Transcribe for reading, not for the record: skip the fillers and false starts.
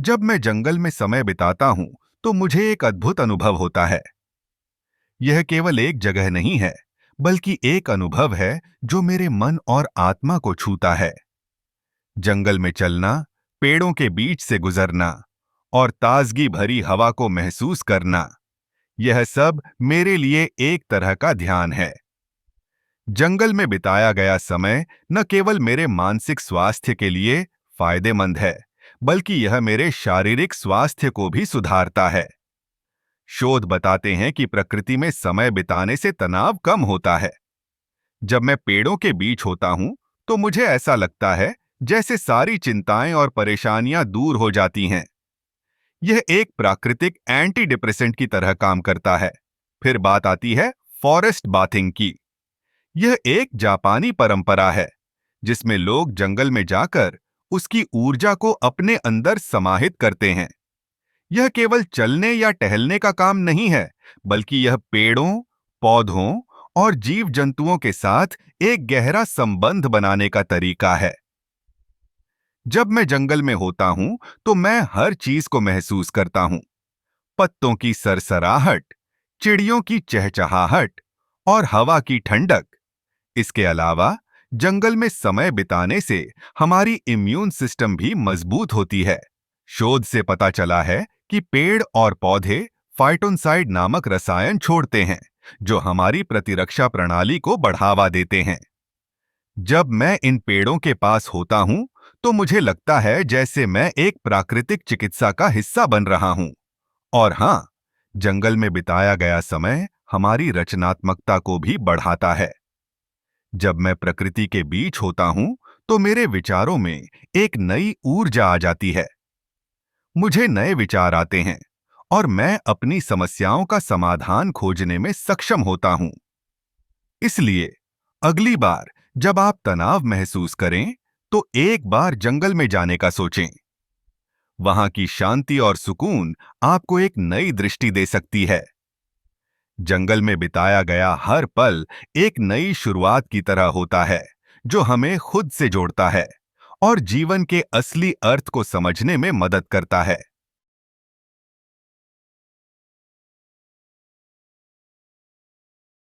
जब मैं जंगल में समय बिताता हूं, तो मुझे एक अद्भुत अनुभव होता है। यह केवल एक जगह नहीं है, बल्कि एक अनुभव है जो मेरे मन और आत्मा को छूता है। जंगल में चलना, पेड़ों के बीच से गुजरना और ताजगी भरी हवा को महसूस करना, यह सब मेरे लिए एक तरह का ध्यान है। जंगल में बिताया गया समय न केवल मेरे मानसिक स्वास्थ्य के लिए फायदेमंद है, बल्कि यह मेरे शारीरिक स्वास्थ्य को भी सुधारता है। शोध बताते हैं कि प्रकृति में समय बिताने से तनाव कम होता है। जब मैं पेड़ों के बीच होता हूं, तो मुझे ऐसा लगता है जैसे सारी चिंताएं और परेशानियां दूर हो जाती हैं। यह एक प्राकृतिक एंटी डिप्रेसेंट की तरह काम करता है। फिर बात आती है फॉरेस्ट बाथिंग की। यह एक जापानी परंपरा है, जिसमें लोग जंगल में जाकर उसकी ऊर्जा को अपने अंदर समाहित करते हैं। यह केवल चलने या टहलने का काम नहीं है, बल्कि यह पेड़ों, पौधों और जीव जंतुओं के साथ एक गहरा संबंध बनाने का तरीका है। जब मैं जंगल में होता हूं, तो मैं हर चीज को महसूस करता हूं। पत्तों की सरसराहट, चिड़ियों की चहचहाहट और हवा की ठंडक। इसके अलावा जंगल में समय बिताने से हमारी इम्यून सिस्टम भी मजबूत होती है। शोध से पता चला है कि पेड़ और पौधे फाइटोनसाइड नामक रसायन छोड़ते हैं, जो हमारी प्रतिरक्षा प्रणाली को बढ़ावा देते हैं। जब मैं इन पेड़ों के पास होता हूं, तो मुझे लगता है जैसे मैं एक प्राकृतिक चिकित्सा का हिस्सा बन रहा हूं। और हाँ, जंगल में बिताया गया समय हमारी रचनात्मकता को भी बढ़ाता है। जब मैं प्रकृति के बीच होता हूं, तो मेरे विचारों में एक नई ऊर्जा आ जाती है। मुझे नए विचार आते हैं और मैं अपनी समस्याओं का समाधान खोजने में सक्षम होता हूं। इसलिए अगली बार जब आप तनाव महसूस करें, तो एक बार जंगल में जाने का सोचें। वहां की शांति और सुकून आपको एक नई दृष्टि दे सकती है। जंगल में बिताया गया हर पल एक नई शुरुआत की तरह होता है, जो हमें खुद से जोड़ता है और जीवन के असली अर्थ को समझने में मदद करता है।